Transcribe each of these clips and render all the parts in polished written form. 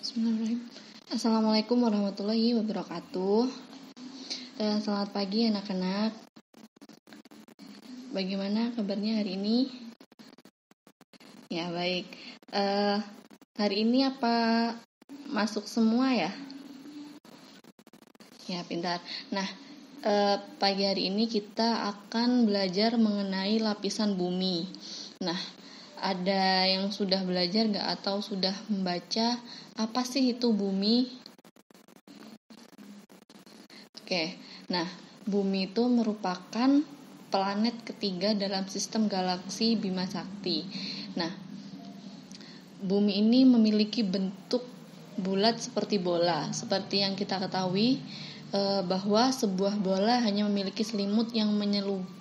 Bismillahirrahmanirrahim. Assalamualaikum warahmatullahi wabarakatuh. Selamat pagi anak-anak. Bagaimana kabarnya hari ini? Ya baik. Hari ini apa masuk semua ya? Ya pintar. Nah, pagi hari ini kita akan belajar mengenai lapisan bumi. Nah, ada yang sudah belajar nggak atau sudah membaca apa sih itu bumi? Oke, nah bumi itu merupakan planet ketiga dalam sistem galaksi Bima Sakti. Nah, bumi ini memiliki bentuk bulat seperti bola. Seperti yang kita ketahui bahwa sebuah bola hanya memiliki selimut yang menyelubungi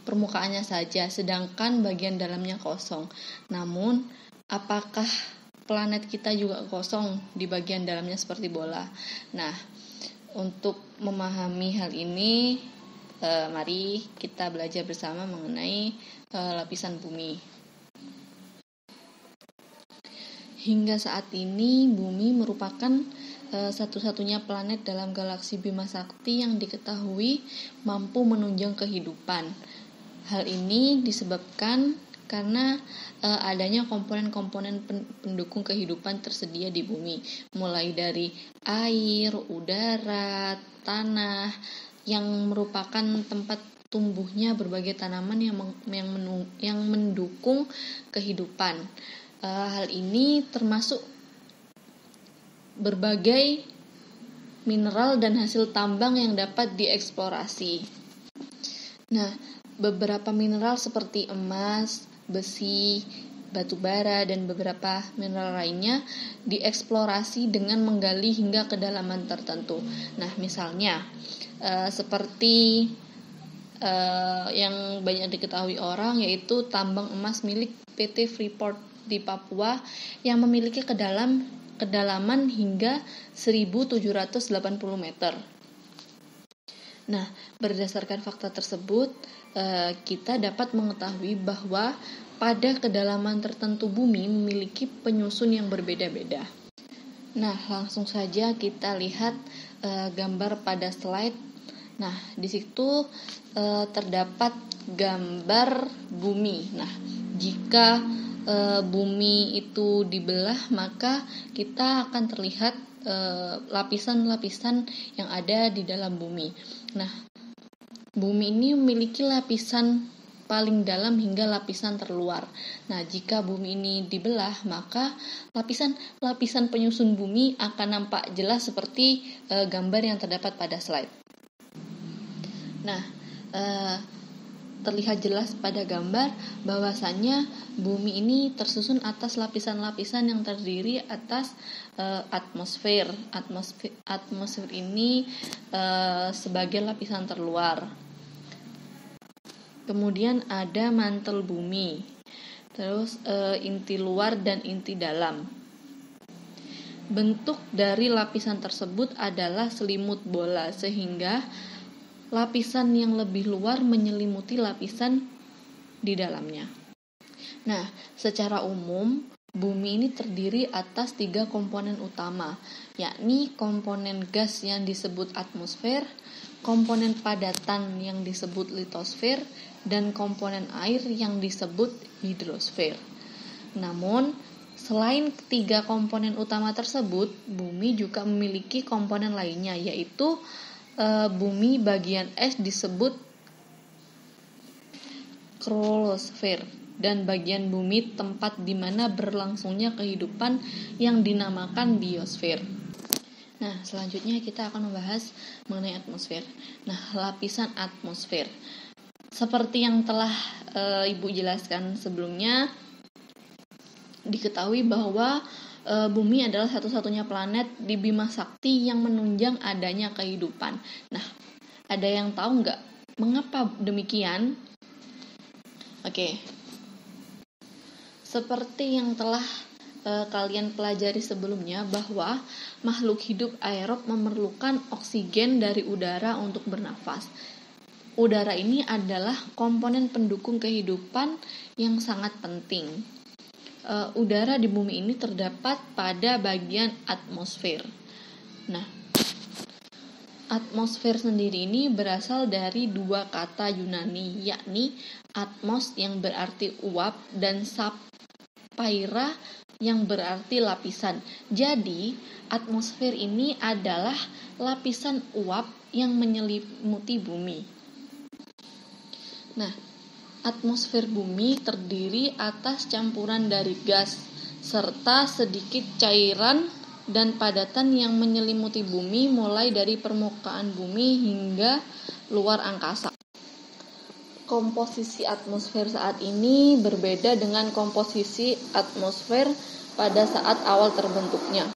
permukaannya saja, sedangkan bagian dalamnya kosong. Namun, apakah planet kita juga kosong di bagian dalamnya seperti bola? Nah, untuk memahami hal ini, mari kita belajar bersama mengenai lapisan bumi. Hingga saat ini, bumi merupakan satu-satunya planet dalam galaksi Bima Sakti yang diketahui mampu menunjang kehidupan. Hal ini disebabkan karena adanya komponen-komponen pendukung kehidupan tersedia di bumi, mulai dari air, udara, tanah, yang merupakan tempat tumbuhnya berbagai tanaman yang mendukung kehidupan. Hal ini termasuk berbagai mineral dan hasil tambang yang dapat dieksplorasi. Nah, beberapa mineral seperti emas, besi, batu bara, dan beberapa mineral lainnya dieksplorasi dengan menggali hingga kedalaman tertentu. Nah, misalnya seperti yang banyak diketahui orang, yaitu tambang emas milik PT Freeport di Papua yang memiliki kedalaman hingga 1780 meter. Nah, berdasarkan fakta tersebut, kita dapat mengetahui bahwa pada kedalaman tertentu bumi memiliki penyusun yang berbeda-beda. Nah, langsung saja kita lihat gambar pada slide. Nah, di situ terdapat gambar bumi. Nah, jika bumi itu dibelah, maka kita akan terlihat lapisan-lapisan yang ada di dalam bumi. Nah, bumi ini memiliki lapisan paling dalam hingga lapisan terluar. Nah, jika bumi ini dibelah, maka lapisan penyusun bumi akan nampak jelas seperti gambar yang terdapat pada slide. Nah, terlihat jelas pada gambar bahwasannya bumi ini tersusun atas lapisan-lapisan yang terdiri atas atmosfer. Atmosfer ini sebagai lapisan terluar. Kemudian ada mantel bumi. Terus inti luar dan inti dalam. Bentuk dari lapisan tersebut adalah selimut bola, sehingga lapisan yang lebih luar menyelimuti lapisan di dalamnya. Nah, secara umum, bumi ini terdiri atas 3 komponen utama, yakni komponen gas yang disebut atmosfer, komponen padatan yang disebut litosfer, dan komponen air yang disebut hidrosfer. Namun, selain 3 komponen utama tersebut, bumi juga memiliki komponen lainnya, yaitu bumi bagian es disebut kroosfer, dan bagian bumi tempat di mana berlangsungnya kehidupan yang dinamakan biosfer. Nah, selanjutnya kita akan membahas mengenai atmosfer. Nah, lapisan atmosfer. Seperti yang telah Ibu jelaskan sebelumnya, diketahui bahwa bumi adalah satu-satunya planet di Bima Sakti yang menunjang adanya kehidupan. Nah, ada yang tahu nggak mengapa demikian? Oke. Seperti yang telah kalian pelajari sebelumnya, bahwa makhluk hidup aerob memerlukan oksigen dari udara untuk bernafas. Udara ini adalah komponen pendukung kehidupan yang sangat penting. udara di bumi ini terdapat pada bagian atmosfer. Nah, atmosfer sendiri ini berasal dari dua kata Yunani, yakni atmos yang berarti uap dan sapphira yang berarti lapisan. Jadi, atmosfer ini adalah lapisan uap yang menyelimuti bumi. Nah, atmosfer bumi terdiri atas campuran dari gas serta sedikit cairan dan padatan yang menyelimuti bumi mulai dari permukaan bumi hingga luar angkasa. Komposisi atmosfer saat ini berbeda dengan komposisi atmosfer pada saat awal terbentuknya.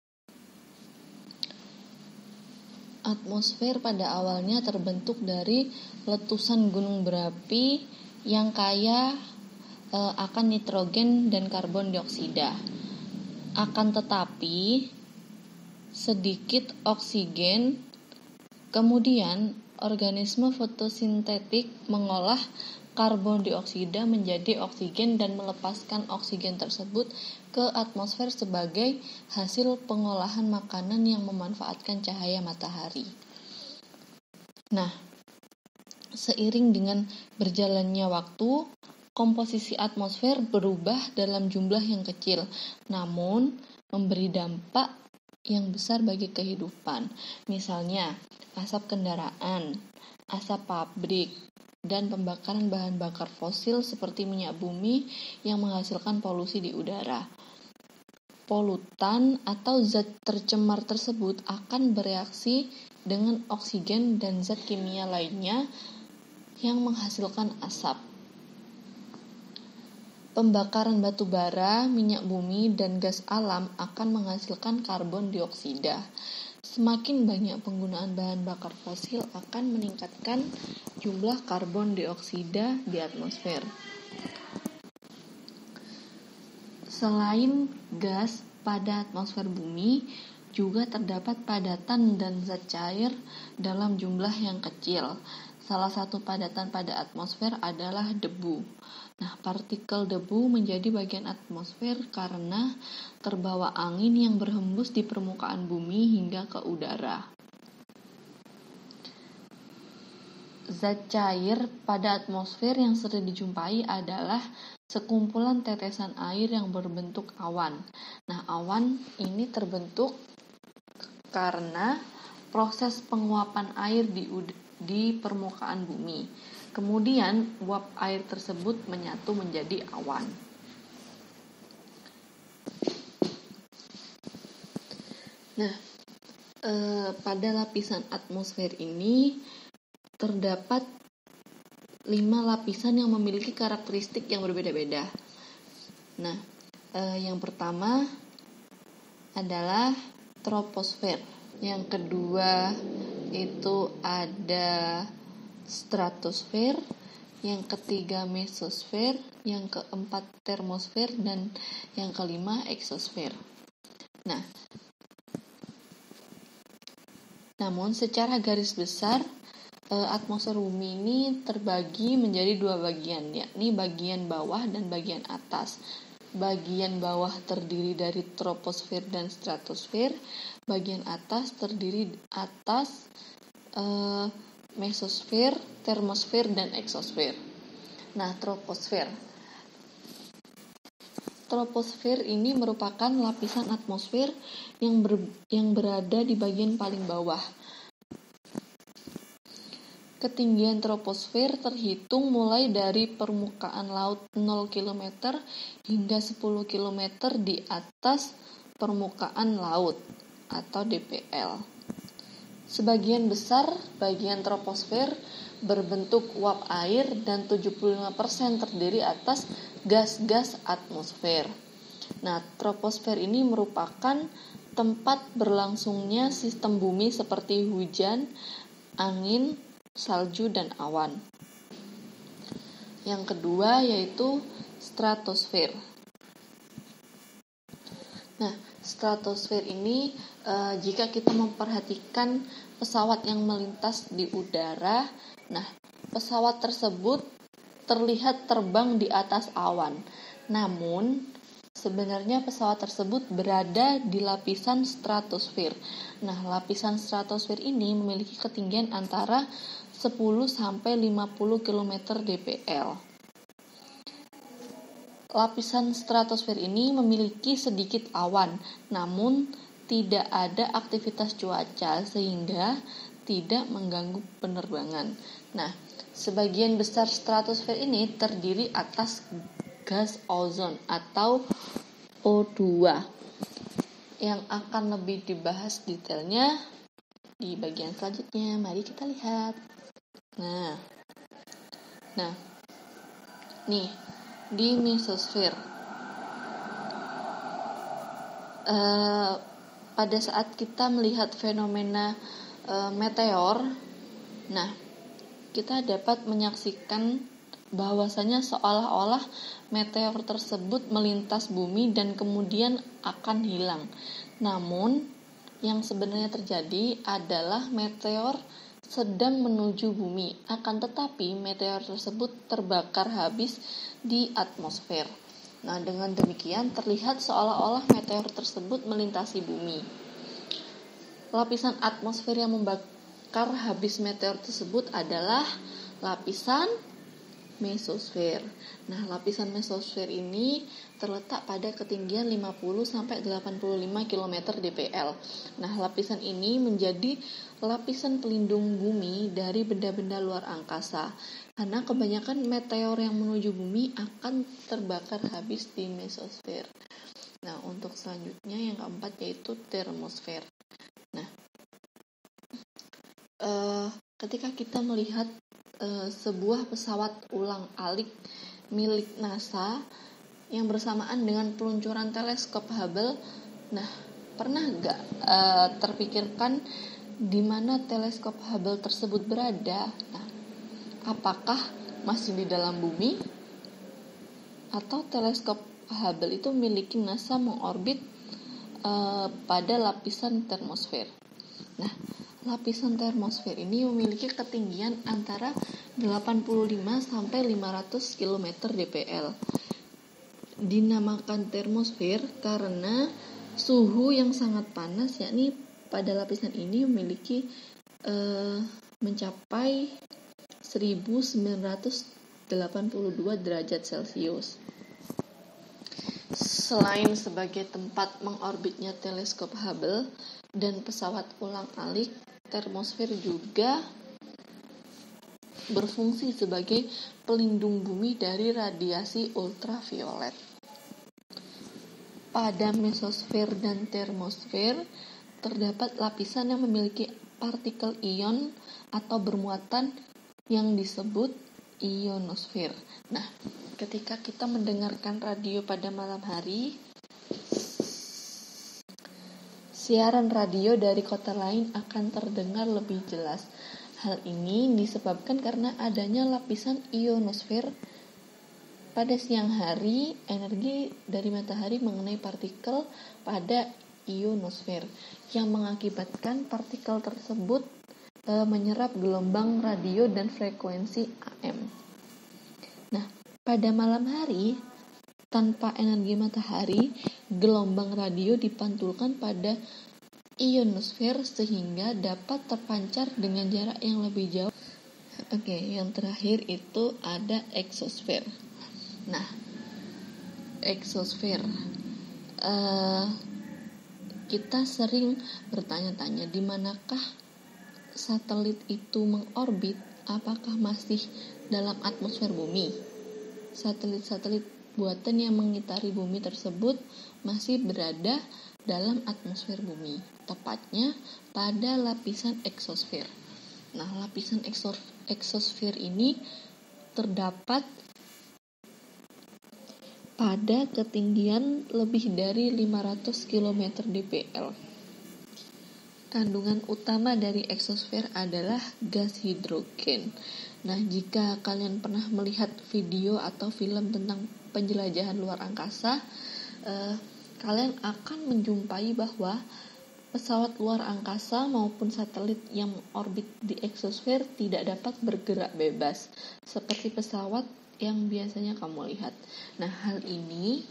Atmosfer pada awalnya terbentuk dari letusan gunung berapi yang kaya akan nitrogen dan karbon dioksida. Akan tetapi, sedikit oksigen, kemudian organisme fotosintetik mengolah karbon dioksida menjadi oksigen dan melepaskan oksigen tersebut ke atmosfer sebagai hasil pengolahan makanan yang memanfaatkan cahaya matahari. Nah, seiring dengan berjalannya waktu, komposisi atmosfer berubah dalam jumlah yang kecil, namun memberi dampak yang besar bagi kehidupan. Misalnya, asap kendaraan, asap pabrik, dan pembakaran bahan bakar fosil seperti minyak bumi yang menghasilkan polusi di udara. Polutan atau zat tercemar tersebut akan bereaksi dengan oksigen dan zat kimia lainnya yang menghasilkan asap. Pembakaran batu bara, minyak bumi, dan gas alam akan menghasilkan karbon dioksida. Semakin banyak penggunaan bahan bakar fosil akan meningkatkan jumlah karbon dioksida di atmosfer. Selain gas, pada atmosfer bumi juga terdapat padatan dan zat cair dalam jumlah yang kecil. Salah satu padatan pada atmosfer adalah debu. Nah, partikel debu menjadi bagian atmosfer karena terbawa angin yang berhembus di permukaan bumi hingga ke udara. Zat cair pada atmosfer yang sering dijumpai adalah sekumpulan tetesan air yang berbentuk awan. Nah, awan ini terbentuk karena proses penguapan air di permukaan bumi. Kemudian uap air tersebut menyatu menjadi awan. Nah, pada lapisan atmosfer ini terdapat 5 lapisan yang memiliki karakteristik yang berbeda-beda. Nah, yang pertama adalah troposfer. Yang kedua itu ada stratosfer, yang ketiga mesosfer, yang keempat termosfer, dan yang kelima eksosfer. Nah, namun secara garis besar atmosfer bumi ini terbagi menjadi 2 bagian, yakni bagian bawah dan bagian atas. Bagian bawah terdiri dari troposfer dan stratosfer, bagian atas terdiri atas mesosfer, termosfer, dan eksosfer. Nah, troposfer. Troposfer ini merupakan lapisan atmosfer yang berada di bagian paling bawah. Ketinggian troposfer terhitung mulai dari permukaan laut 0 km hingga 10 km di atas permukaan laut atau DPL. Sebagian besar bagian troposfer berbentuk uap air dan 75% terdiri atas gas-gas atmosfer. Nah, troposfer ini merupakan tempat berlangsungnya sistem bumi seperti hujan, angin, salju, dan awan. Yang kedua yaitu stratosfer. Nah, stratosfer ini jika kita memperhatikan pesawat yang melintas di udara, nah pesawat tersebut terlihat terbang di atas awan. Namun sebenarnya pesawat tersebut berada di lapisan stratosfer. Nah, lapisan stratosfer ini memiliki ketinggian antara 10 sampai 50 km dpl. Lapisan stratosfer ini memiliki sedikit awan, namun tidak ada aktivitas cuaca sehingga tidak mengganggu penerbangan. Nah, sebagian besar stratosfer ini terdiri atas gas ozon atau O2 yang akan lebih dibahas detailnya di bagian selanjutnya. Mari kita lihat. Nah, nih di mesosfer. Pada saat kita melihat fenomena meteor, nah kita dapat menyaksikan bahwasanya seolah-olah meteor tersebut melintas bumi dan kemudian akan hilang. Namun, yang sebenarnya terjadi adalah meteor sedang menuju bumi, akan tetapi meteor tersebut terbakar habis di atmosfer. Nah, dengan demikian terlihat seolah-olah meteor tersebut melintasi bumi. Lapisan atmosfer yang membakar habis meteor tersebut adalah lapisan mesosfer. Nah, lapisan mesosfer ini terletak pada ketinggian 50 sampai 85 km dpl. Nah, lapisan ini menjadi lapisan pelindung bumi dari benda-benda luar angkasa. Karena kebanyakan meteor yang menuju bumi akan terbakar habis di mesosfer. Nah, untuk selanjutnya yang keempat yaitu termosfer. Nah, ketika kita melihat sebuah pesawat ulang-alik milik NASA yang bersamaan dengan peluncuran teleskop Hubble. Nah, pernah nggak terpikirkan di mana teleskop Hubble tersebut berada? Nah, apakah masih di dalam bumi atau teleskop Hubble itu milik NASA mengorbit pada lapisan termosfer? Nah, lapisan termosfer ini memiliki ketinggian antara 85 sampai 500 km dpl. Dinamakan termosfer karena suhu yang sangat panas, yakni pada lapisan ini memiliki mencapai 1982 derajat Celcius. Selain sebagai tempat mengorbitnya teleskop Hubble dan pesawat ulang-alik, termosfer juga berfungsi sebagai pelindung bumi dari radiasi ultraviolet. Pada mesosfer dan termosfer terdapat lapisan yang memiliki partikel ion atau bermuatan yang disebut ionosfer. Nah, ketika kita mendengarkan radio pada malam hari, siaran radio dari kota lain akan terdengar lebih jelas. Hal ini disebabkan karena adanya lapisan ionosfer. Pada siang hari, energi dari matahari mengenai partikel pada ionosfer yang mengakibatkan partikel tersebut menyerap gelombang radio dan frekuensi AM. Nah, pada malam hari, tanpa energi matahari, gelombang radio dipantulkan pada ionosfer sehingga dapat terpancar dengan jarak yang lebih jauh. Oke, yang terakhir itu ada eksosfer. Nah, eksosfer. Kita sering bertanya-tanya di manakah satelit itu mengorbit, apakah masih dalam atmosfer bumi? Satelit-satelit buatan yang mengitari bumi tersebut masih berada dalam atmosfer bumi, tepatnya pada lapisan eksosfer. Nah, lapisan eksosfer ini terdapat pada ketinggian lebih dari 500 km dpl. Kandungan utama dari eksosfer adalah gas hidrogen. Nah, jika kalian pernah melihat video atau film tentang penjelajahan luar angkasa, kalian akan menjumpai bahwa pesawat luar angkasa maupun satelit yang orbit di eksosfer tidak dapat bergerak bebas seperti pesawat yang biasanya kamu lihat. Nah, hal ini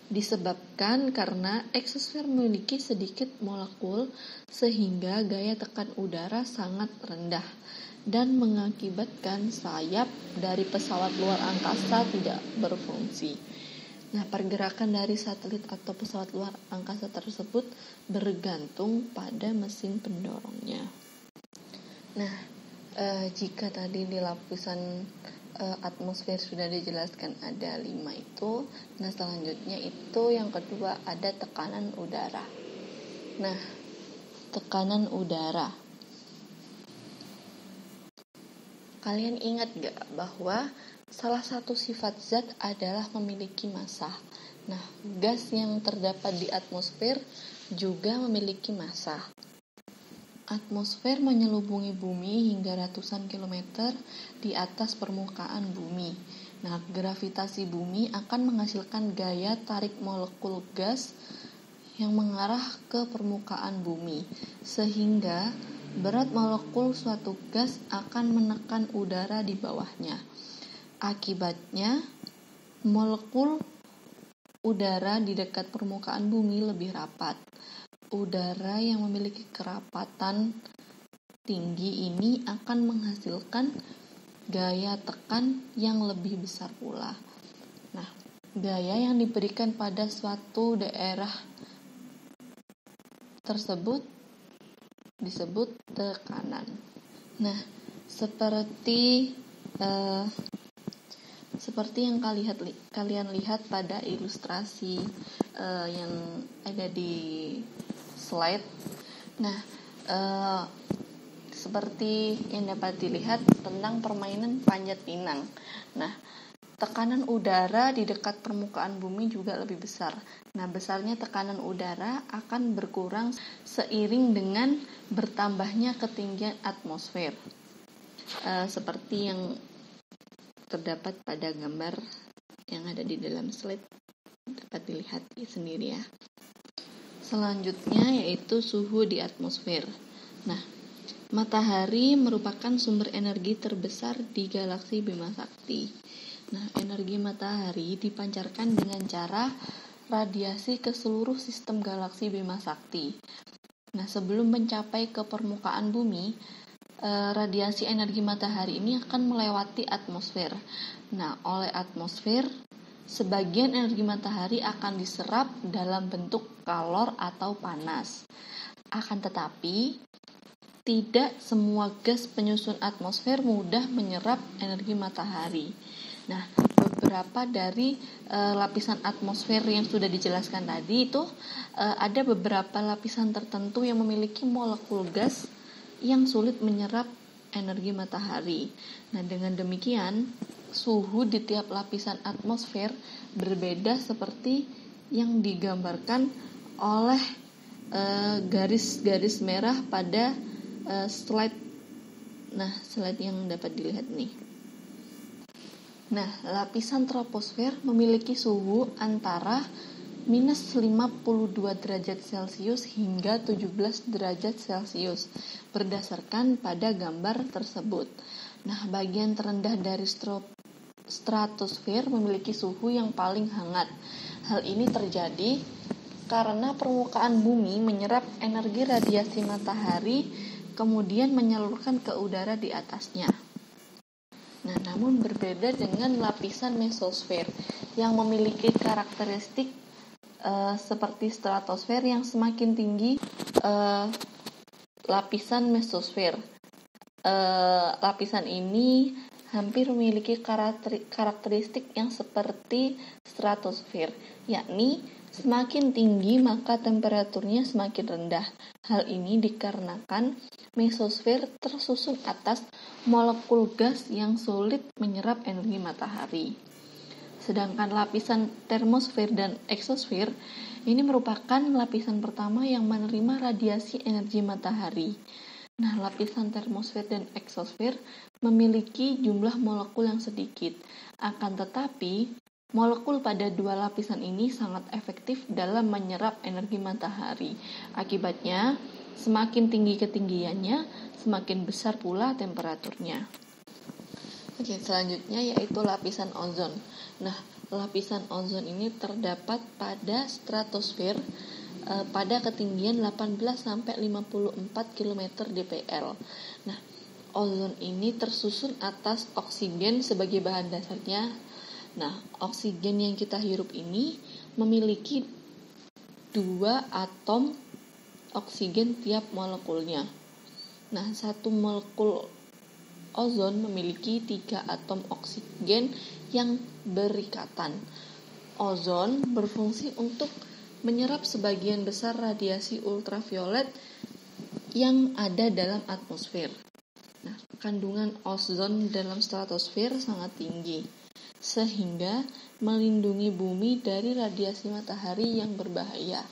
disebabkan karena eksosfer memiliki sedikit molekul sehingga gaya tekan udara sangat rendah dan mengakibatkan sayap dari pesawat luar angkasa tidak berfungsi. Nah, pergerakan dari satelit atau pesawat luar angkasa tersebut bergantung pada mesin pendorongnya. Nah, jika tadi di lapisan atmosfer sudah dijelaskan ada 5 itu, nah selanjutnya itu yang kedua ada tekanan udara. Nah, tekanan udara. Kalian ingat gak bahwa salah satu sifat zat adalah memiliki massa. Nah, gas yang terdapat di atmosfer juga memiliki massa. Atmosfer menyelubungi bumi hingga ratusan kilometer di atas permukaan bumi. Nah, gravitasi bumi akan menghasilkan gaya tarik molekul gas yang mengarah ke permukaan bumi, sehingga berat molekul suatu gas akan menekan udara di bawahnya. Akibatnya, molekul udara di dekat permukaan bumi lebih rapat. Udara yang memiliki kerapatan tinggi ini akan menghasilkan gaya tekan yang lebih besar pula. Nah, gaya yang diberikan pada suatu daerah tersebut disebut tekanan. Nah, seperti yang kalian lihat pada ilustrasi yang ada di slide. Nah, seperti yang dapat dilihat tentang permainan panjat pinang. Nah, tekanan udara di dekat permukaan bumi juga lebih besar. Nah, besarnya tekanan udara akan berkurang seiring dengan bertambahnya ketinggian atmosfer. Seperti yang terdapat pada gambar yang ada di dalam slide, dapat dilihat sendiri ya. Selanjutnya yaitu suhu di atmosfer. Nah, matahari merupakan sumber energi terbesar di galaksi Bima Sakti. Nah, energi matahari dipancarkan dengan cara radiasi ke seluruh sistem galaksi Bima Sakti. Nah, sebelum mencapai ke permukaan bumi, radiasi energi matahari ini akan melewati atmosfer. Nah, oleh atmosfer, sebagian energi matahari akan diserap dalam bentuk kalor atau panas. Akan tetapi, tidak semua gas penyusun atmosfer mudah menyerap energi matahari. Nah, beberapa dari lapisan atmosfer yang sudah dijelaskan tadi itu ada beberapa lapisan tertentu yang memiliki molekul gas yang sulit menyerap energi matahari. Nah, dengan demikian, suhu di tiap lapisan atmosfer berbeda seperti yang digambarkan oleh garis-garis merah pada slide. Nah, slide yang dapat dilihat nih. Nah, lapisan troposfer memiliki suhu antara minus 52 derajat Celcius hingga 17 derajat Celcius berdasarkan pada gambar tersebut. Nah, bagian terendah dari stratosfer memiliki suhu yang paling hangat. Hal ini terjadi karena permukaan bumi menyerap energi radiasi matahari kemudian menyalurkan ke udara di atasnya. Nah, namun berbeda dengan lapisan mesosfer yang memiliki karakteristik seperti stratosfer yang semakin tinggi lapisan mesosfer. Lapisan ini hampir memiliki karakteristik yang seperti stratosfer, yakni semakin tinggi maka temperaturnya semakin rendah. Hal ini dikarenakan mesosfer tersusun atas molekul gas yang sulit menyerap energi matahari. Sedangkan lapisan termosfer dan eksosfer ini merupakan lapisan pertama yang menerima radiasi energi matahari. Nah, lapisan termosfer dan eksosfer memiliki jumlah molekul yang sedikit. Akan tetapi, molekul pada dua lapisan ini sangat efektif dalam menyerap energi matahari. Akibatnya, semakin tinggi ketinggiannya, semakin besar pula temperaturnya. Oke, selanjutnya yaitu lapisan ozon. Nah, lapisan ozon ini terdapat pada stratosfer pada ketinggian 18-54 km dpl. Nah, ozon ini tersusun atas oksigen sebagai bahan dasarnya. Nah, oksigen yang kita hirup ini memiliki 2 atom oksigen tiap molekulnya. Nah, satu molekul ozon memiliki 3 atom oksigen yang berikatan. Ozon berfungsi untuk menyerap sebagian besar radiasi ultraviolet yang ada dalam atmosfer. Nah, kandungan ozon dalam stratosfer sangat tinggi, sehingga melindungi bumi dari radiasi matahari yang berbahaya.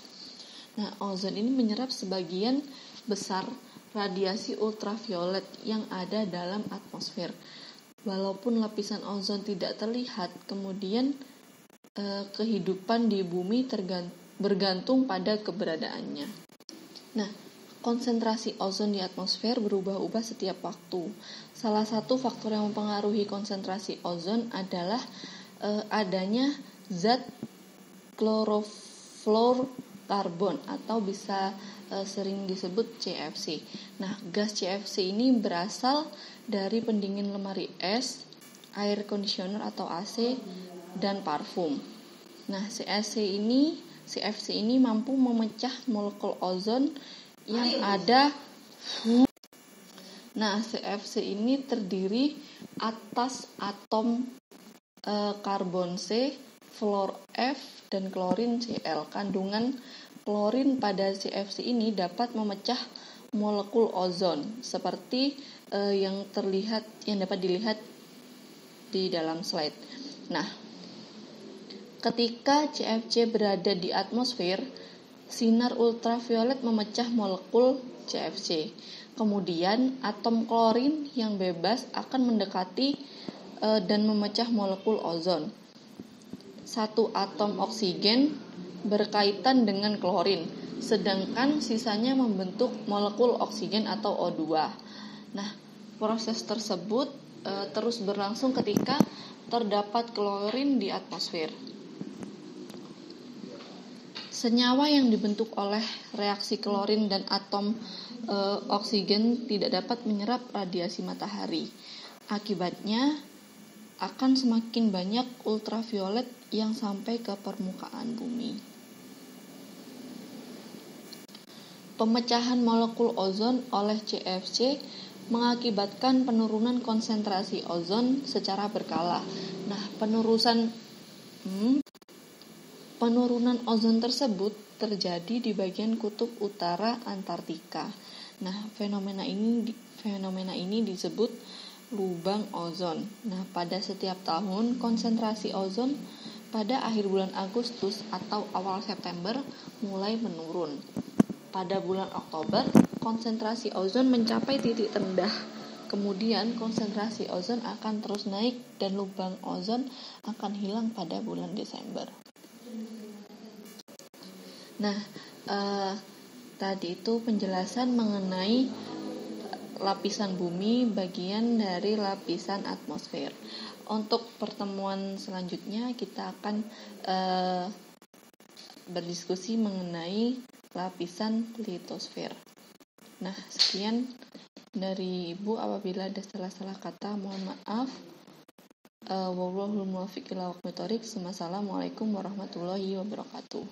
Nah, ozon ini menyerap sebagian besar radiasi ultraviolet yang ada dalam atmosfer. Walaupun lapisan ozon tidak terlihat, kemudian kehidupan di bumi bergantung pada keberadaannya. Nah, konsentrasi ozon di atmosfer berubah-ubah setiap waktu. Salah satu faktor yang mempengaruhi konsentrasi ozon adalah adanya zat klorofluorkarbon atau bisa sering disebut CFC. Nah, gas CFC ini berasal dari pendingin lemari es, air conditioner atau AC, dan parfum. Nah, CFC ini mampu memecah molekul ozon yang ada. Nah, CFC ini terdiri atas atom karbon C, fluor F, dan klorin Cl. Kandungan klorin pada CFC ini dapat memecah molekul ozon seperti yang dapat dilihat di dalam slide. Nah, ketika CFC berada di atmosfer, sinar ultraviolet memecah molekul CFC. Kemudian atom klorin yang bebas akan mendekati dan memecah molekul ozon. Satu atom oksigen berkaitan dengan klorin, sedangkan sisanya membentuk molekul oksigen atau O2. Nah, proses tersebut terus berlangsung ketika terdapat klorin di atmosfer. Senyawa yang dibentuk oleh reaksi klorin dan atom oksigen tidak dapat menyerap radiasi matahari. Akibatnya akan semakin banyak ultraviolet yang sampai ke permukaan bumi. Pemecahan molekul ozon oleh CFC mengakibatkan penurunan konsentrasi ozon secara berkala. Nah, penurunan ozon tersebut terjadi di bagian kutub utara Antartika. Nah, fenomena ini disebut lubang ozon. Nah, pada setiap tahun konsentrasi ozon pada akhir bulan Agustus atau awal September mulai menurun. Pada bulan Oktober, konsentrasi ozon mencapai titik terendah. Kemudian konsentrasi ozon akan terus naik dan lubang ozon akan hilang pada bulan Desember. Nah, tadi itu penjelasan mengenai lapisan bumi bagian dari lapisan atmosfer. Untuk pertemuan selanjutnya kita akan berdiskusi mengenai lapisan litosfer. Nah, sekian dari Ibu. Apabila ada salah-salah kata, mohon maaf. Wallahul muwaffiq ila aqwamit thoriq. Wassalamualaikum warahmatullahi wabarakatuh.